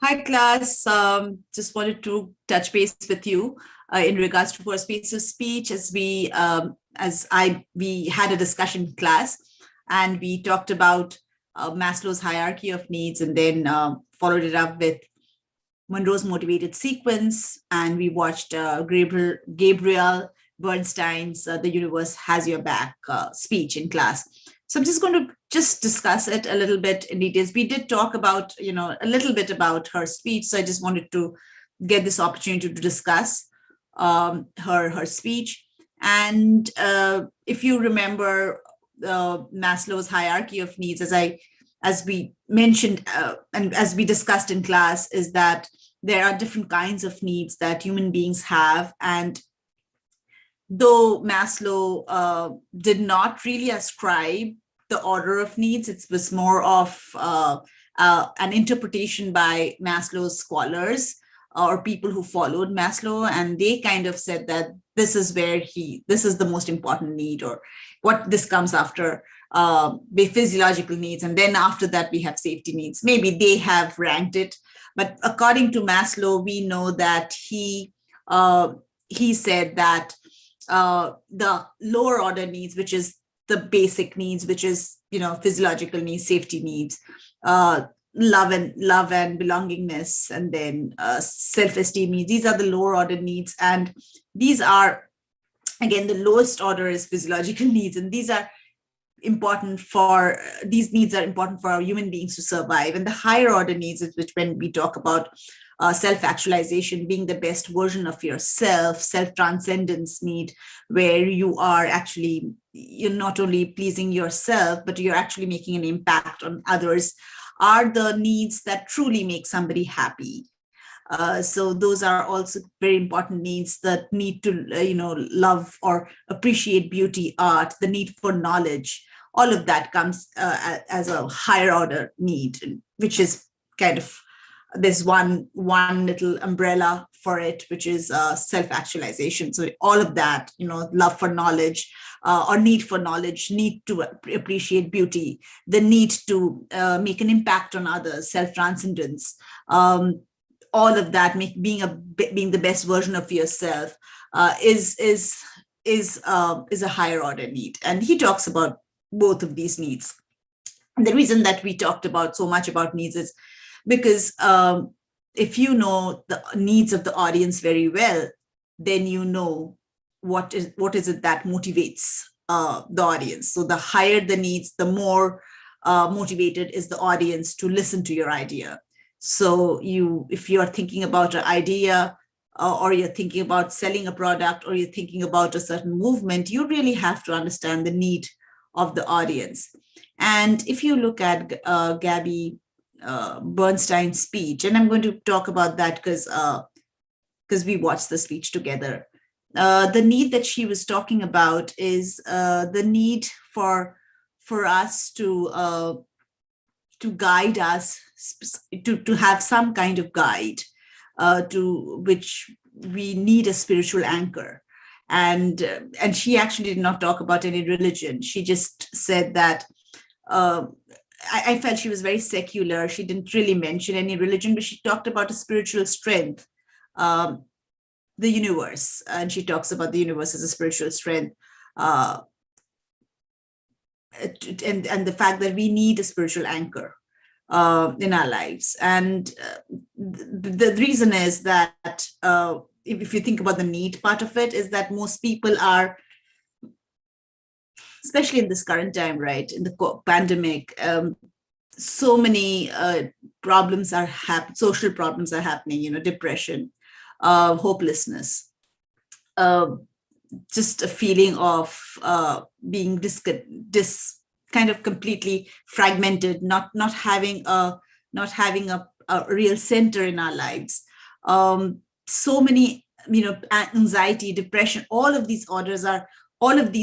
Hi, class. Just wanted to touch base with you in regards to persuasive speech, we had a discussion in class, and we talked about Maslow's hierarchy of needs, and then followed it up with Monroe's motivated sequence, and we watched Gabriel Bernstein's "The Universe Has Your Back" speech in class. So I'm just going to just discuss it a little bit in details. We did talk about, a little bit about her speech, so I just wanted to get this opportunity to discuss her speech. And if you remember Maslow's hierarchy of needs, as we mentioned and as we discussed in class, is that there are different kinds of needs that human beings have. And though Maslow did not really ascribe the order of needs, it was more of an interpretation by Maslow's scholars or people who followed Maslow, and they kind of said that this is the most important need, or what this comes after physiological needs, and then after that we have safety needs. Maybe they have ranked it, but according to Maslow, we know that he said that the lower order needs, which is the basic needs, which is physiological needs, safety needs, love and belongingness, and then self-esteem needs. These are the lower order needs, and these are, again, the lowest order is physiological needs, and these needs are important for our human beings to survive. And the higher order needs is which, when we talk about self-actualization, being the best version of yourself, self-transcendence need, where you're not only pleasing yourself, but you're actually making an impact on others, are the needs that truly make somebody happy. So those are also very important needs. The need to love or appreciate beauty, art, the need for knowledge, all of that comes as a higher order need, which is kind of, there's one little umbrella for it, which is self-actualization. So all of that, love for knowledge, or need for knowledge, need to appreciate beauty, the need to make an impact on others, self-transcendence, all of that, being the best version of yourself, is a higher order need. And he talks about both of these needs. And the reason that we talked about so much about needs is because if you know the needs of the audience very well, then you know what is it that motivates the audience. So the higher the needs, the more motivated is the audience to listen to your idea. So if you are thinking about an idea, or you're thinking about selling a product, or you're thinking about a certain movement, you really have to understand the need of the audience. And if you look at Gabby Bernstein's speech, and I'm going to talk about that because we watched the speech together. The need that she was talking about is the need for us to guide us, to have some kind of guide, to which we need a spiritual anchor. And she actually did not talk about any religion. She just said that I felt she was very secular. She didn't really mention any religion, but she talked about a spiritual strength, the universe. And she talks about the universe as a spiritual strength, and the fact that we need a spiritual anchor in our lives. And the reason is that if you think about the need part of it, is that most people are, especially in this current time, right, in the pandemic, so many problems are social problems are happening, depression, hopelessness, just a feeling of being kind of completely fragmented, not having a real center in our lives. So many, anxiety, depression, all of these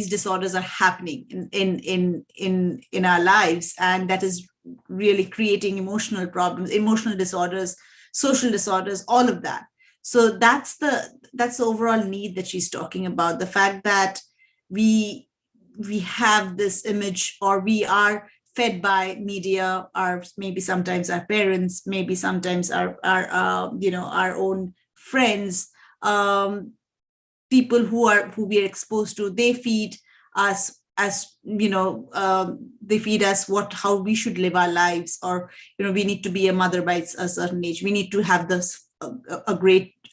disorders are happening in our lives, and that is really creating emotional problems, emotional disorders, social disorders, all of that. So that's the overall need that she's talking about, the fact that we have this image, or we are fed by media, are maybe sometimes our parents, maybe sometimes our own friends, people who we are exposed to. They feed us, as they feed us how we should live our lives, or we need to be a mother by a certain age, we need to have this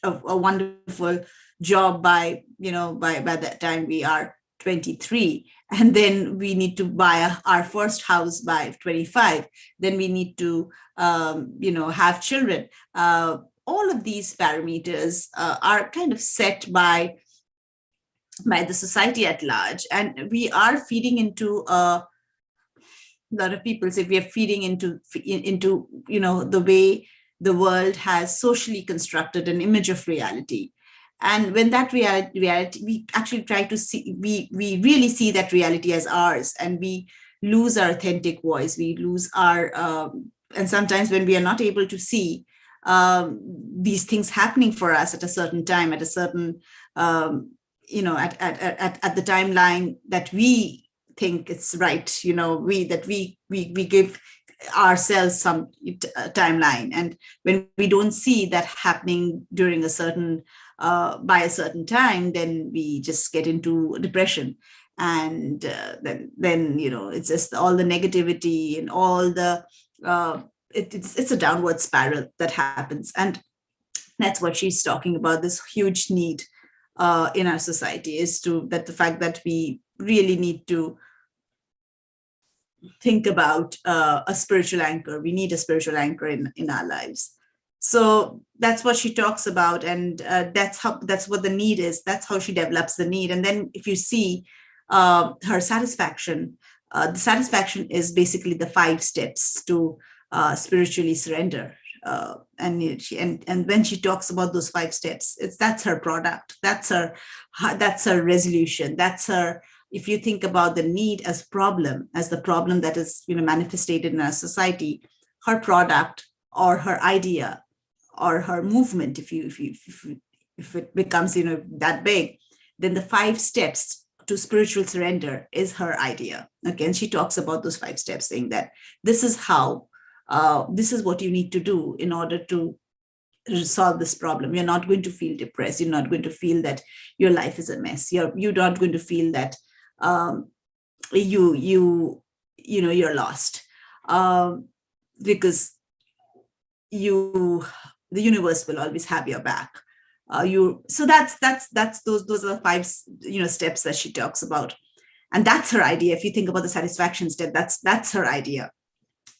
a wonderful job by that time we are 23, and then we need to buy our first house by 25, then we need to have children. All of these parameters are kind of set by the society at large, and we are feeding into a lot of people say we are feeding into the way the world has socially constructed an image of reality. And when that reality, we actually try to see, we really see that reality as ours, and we lose our authentic voice, we lose our and sometimes when we are not able to see these things happening for us at a certain time, at a certain at the timeline that we think it's right, we give ourselves some timeline, and when we don't see that happening during a certain by a certain time, then we just get into depression, and then it's just all the negativity and all the it's a downward spiral that happens. And that's what she's talking about, this huge need in our society, is the fact that we really need to think about a spiritual anchor. We need a spiritual anchor in our lives. So that's what she talks about, and that's what the need is. That's how she develops the need. And then if you see her satisfaction, the satisfaction is basically the 5 steps to spiritually surrender. And when she talks about those 5 steps, that's her product. That's her resolution. That's her. If you think about the need as the problem that is manifested in our society, her product or her idea or her movement, if it becomes that big, then the 5 steps to spiritual surrender is her idea. Okay, and she talks about those 5 steps, saying that this is how, this is what you need to do in order to solve this problem. You're not going to feel depressed. You're not going to feel that your life is a mess. You're not going to feel that you're lost, because the universe will always have your back. So that's those are the 5 steps that she talks about, and that's her idea. If you think about the satisfaction step, that's her idea.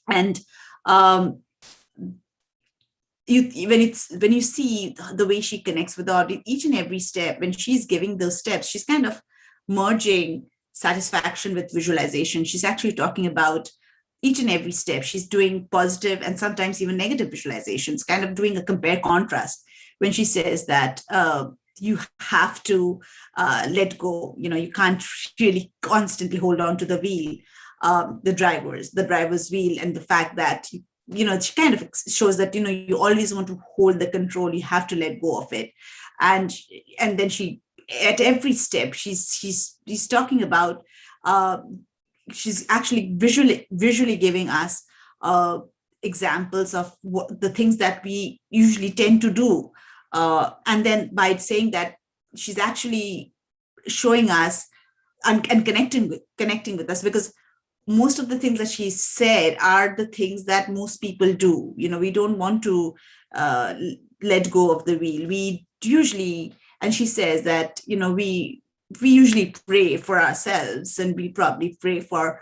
And when you see the way she connects with each and every step, when she's giving those steps, she's kind of merging satisfaction with visualization. She's actually talking about each and every step. She's doing positive and sometimes even negative visualizations, kind of doing a compare contrast when she says that you have to let go. You can't really constantly hold on to the wheel, the driver's wheel, and the fact that she kind of shows that you always want to hold the control. You have to let go of it, and then she, at every step, she's talking about. She's actually visually giving us examples of the things that we usually tend to do, and then by saying that, she's actually showing us and connecting with us, because most of the things that she said are the things that most people do. We don't want to let go of the wheel. We usually, and she says that we usually pray for ourselves, and we probably pray for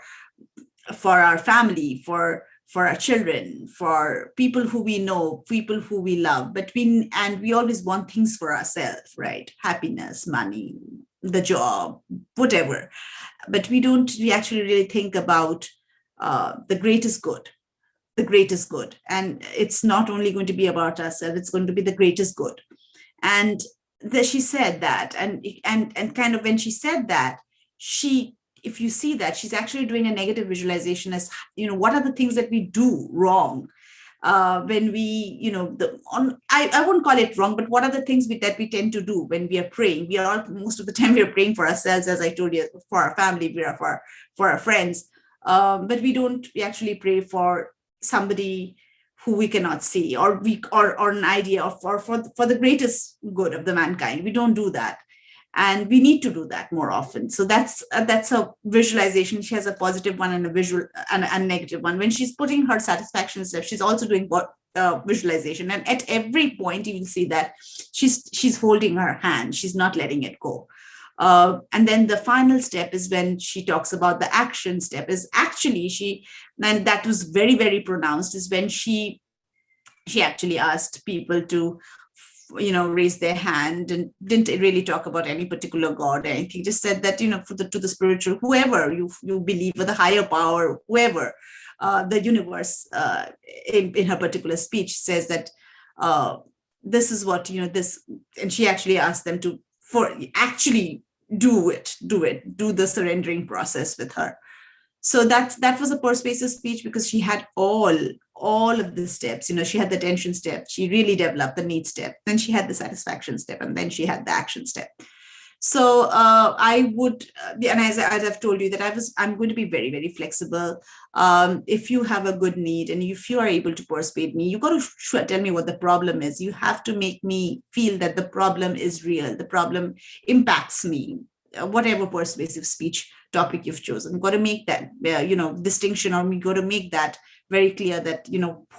our family, for our children, for people who we know, people who we love, but we always want things for ourselves, right? Happiness, money, the job, whatever. But we actually really think about the greatest good. And it's not only going to be about ourselves, it's going to be the greatest good. And she said that, and kind of when she said that, if you see that, she's actually doing a negative visualization as what are the things that we do wrong when we I wouldn't call it wrong, but what are the things that we tend to do when we are praying? Most of the time we are praying for ourselves, as I told you, for our family, we are for our friends, but we actually pray for somebody who we cannot see, or an idea of, or for the greatest good of the mankind. We don't do that, and we need to do that more often. So that's a visualization. She has a positive one and a visual and a negative one. When she's putting her satisfaction step, she's also doing visualization, and at every point you will see that she's holding her hand, she's not letting it go. And then the final step is when she talks about the action step, is actually and that was very, very pronounced, is when she actually asked people to raise their hand, and didn't really talk about any particular god or anything, just said that to the spiritual, whoever you believe, with a higher power, whoever, the universe, in her particular speech says that this is what this, and she actually asked them to actually do the surrendering process with her. So that was a persuasive speech, because she had all of the steps. She had the attention step, she really developed the need step, then she had the satisfaction step, and then she had the action step. So I would, and as I've told you, that I'm going to be very, very flexible. If you have a good need, and if you are able to persuade me, you got to tell me what the problem is. You have to make me feel that the problem is real, the problem impacts me, whatever persuasive speech topic you've chosen. Got to make that distinction, or we got to make that very clear, that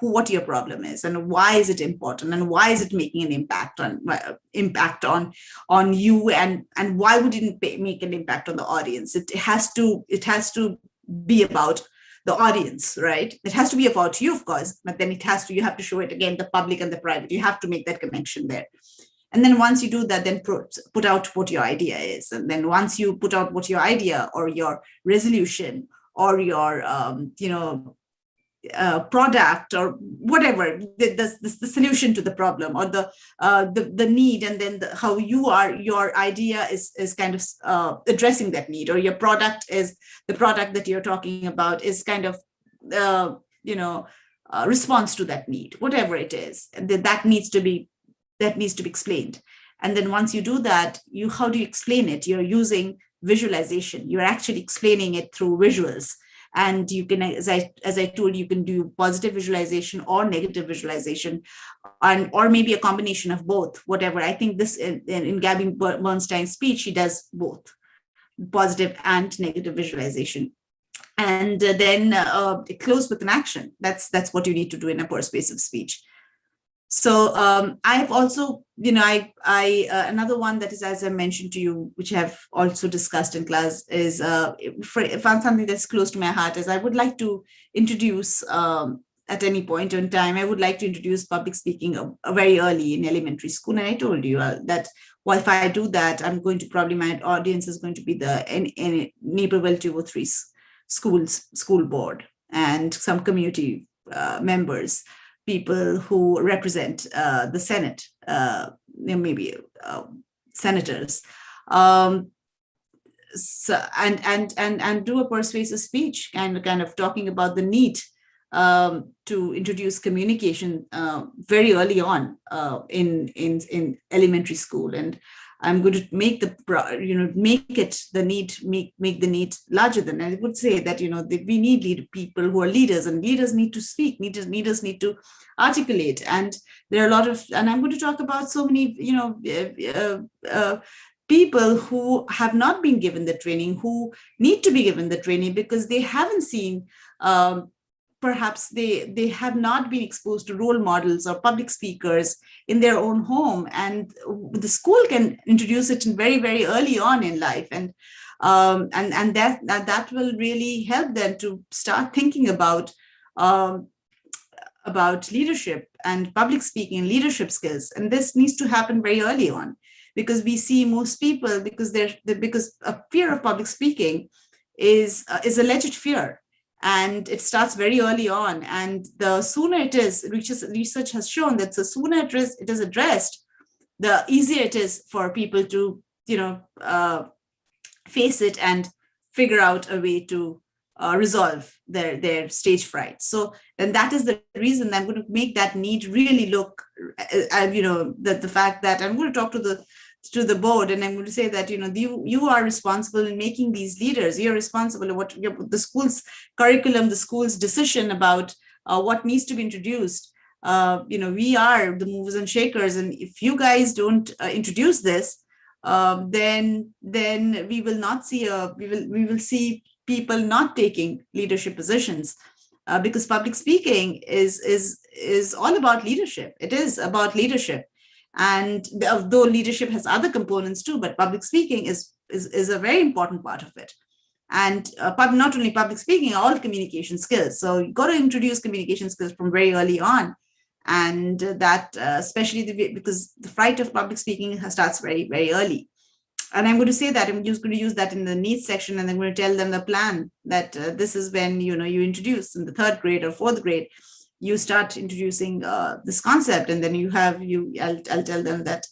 what your problem is, and why is it important, and why is it making an impact on you, and why would it make an impact on the audience. It has to be about the audience, right? It has to be about you, of course, but then you have to show it again, the public and the private. You have to make that connection there. And then once you do that, then put out what your idea is. And then once you put out what your idea, or your resolution, or your product, or whatever, the solution to the problem, or the need, and then how your idea is kind of addressing that need, or your product is the product that you're talking about is kind of response to that need, whatever it is, that needs to be explained. And then once you do that, how do you explain it? You're using visualization. You're actually explaining it through visuals. And you can, as I told you, can do positive visualization or negative visualization, or maybe a combination of both, whatever. I think this in Gabby Bernstein's speech, she does both positive and negative visualization. And then close with an action. That's what you need to do in a persuasive speech. So I've also, another one that is, as I mentioned to you, which I've also discussed in class, is found something that's close to my heart, is I would like to introduce, at any point in time, I would like to introduce public speaking very early in elementary school. And I told you that, well, if I do that, I'm going to probably, my audience is going to be the Naperville 203 school board, and some community members, people who represent the Senate, maybe senators, so, and do a persuasive speech, kind of talking about the need to introduce communication very early on in elementary school. And I'm going to make make the need larger than. I would say that we need people who are leaders, and leaders need to speak. Leaders need to articulate, and there are a lot of. And I'm going to talk about so many people who have not been given the training, who need to be given the training, because they haven't seen. Perhaps they have not been exposed to role models or public speakers in their own home, and the school can introduce it very, very early on in life, and that will really help them to start thinking about leadership and public speaking and leadership skills. And this needs to happen very early on, because we see most people, because a fear of public speaking is a legit fear. And it starts very early on. And the sooner it is, research has shown that the sooner it is addressed, the easier it is for people to, face it and figure out a way to resolve their stage fright. So, and that is the reason I'm going to make that need really look, the fact that I'm going to talk to to the board, and I'm going to say that, you are responsible in making these leaders. You're responsible for the school's curriculum, the school's decision about what needs to be introduced. We are the movers and shakers, and if you guys don't introduce this, then we will not see we will see people not taking leadership positions, because public speaking is all about leadership. It is about leadership, and though leadership has other components too, but public speaking is a very important part of it. And not only public speaking, all communication skills. So you got to introduce communication skills from very early on, and that especially because the fright of public speaking starts very, very early. And I'm going to say that I'm just going to use that in the needs section, and I'm going to tell them the plan that this is when you introduce in the 3rd grade or 4th grade, you start introducing this concept, and then I'll tell them that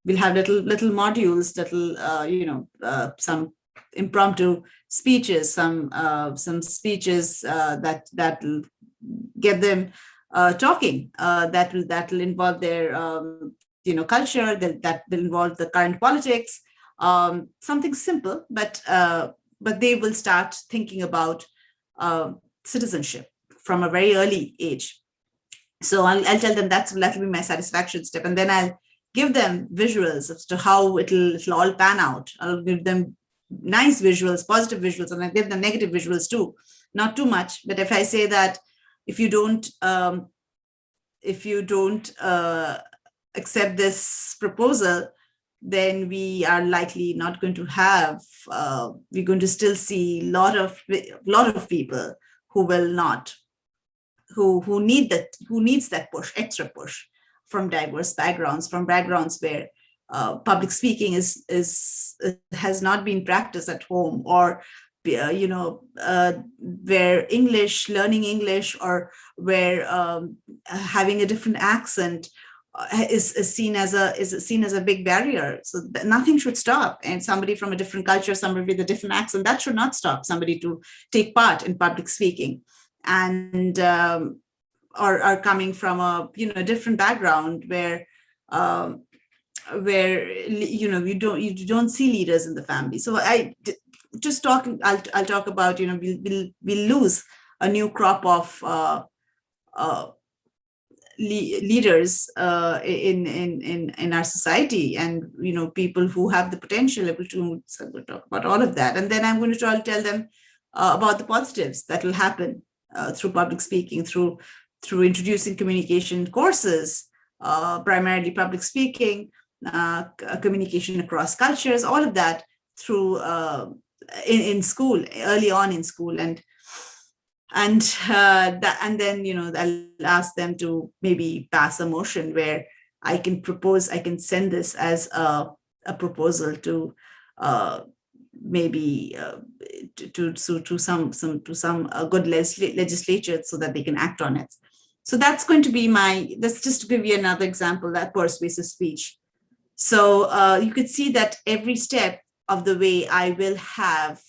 we'll have little modules, some impromptu speeches, some speeches that will get them talking, that will involve their culture, that will involve the current politics. Something simple, but they will start thinking about citizenship from a very early age. So I'll tell them that'll be my satisfaction step, and then I'll give them visuals as to how it'll all pan out. I'll give them nice visuals, positive visuals, and I'll give them negative visuals too. Not too much, but if I say that if you don't accept this proposal, then we are likely not going to have, we're going to still see a lot of people who will not, who needs that extra push from diverse backgrounds, from backgrounds where public speaking has not been practiced at home, or where learning English, or where having a different accent is seen as a big barrier. So nothing should stop, and somebody from a different culture, somebody with a different accent, that should not stop somebody to take part in public speaking, and or are coming from a different background where you don't see leaders in the family. So I'll talk about we'll lose a new crop of leaders in our society, and people who have the potential able to. So we'll talk about all of that, and then I'm going to tell them about the positives that will happen through public speaking, through introducing communication courses, primarily public speaking, communication across cultures, all of that through in school, early on in school, and then I'll ask them to maybe pass a motion where I can send this as a proposal to maybe to some good legislature, so that they can act on it. So that's going to be that's just to give you another example, that persuasive speech. So you could see that every step of the way I will have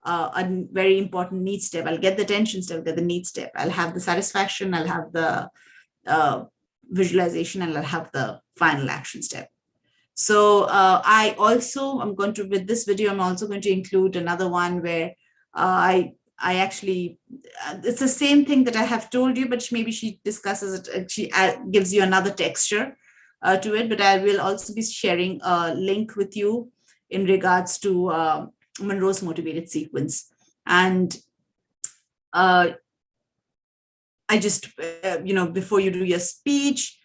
a very important need step. I'll get the attention step, I'll get the need step, I'll have the satisfaction, I'll have the visualization, and I'll have the final action step. So with this video, I'm also going to include another one where I actually, it's the same thing that I have told you, but maybe she discusses it, she gives you another texture to it, but I will also be sharing a link with you in regards to Monroe's motivated sequence. And I just, before you do your speech,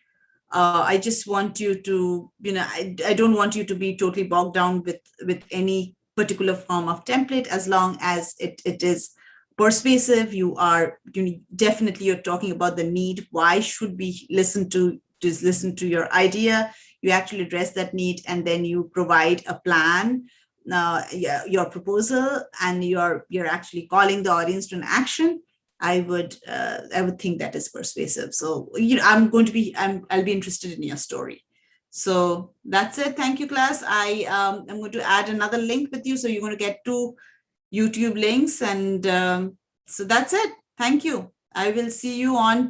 I just want you to, I don't want you to be totally bogged down with any particular form of template, as long as it is persuasive. Definitely you're talking about the need. Why should we listen to your idea? You actually address that need, and then you provide a plan, your proposal, and you're actually calling the audience to an action. I would think that is persuasive. So I'll be interested in your story. So that's it. Thank you, class. I'm going to add another link with you, so you're going to get 2 YouTube links, and so that's it. Thank you. I will see you on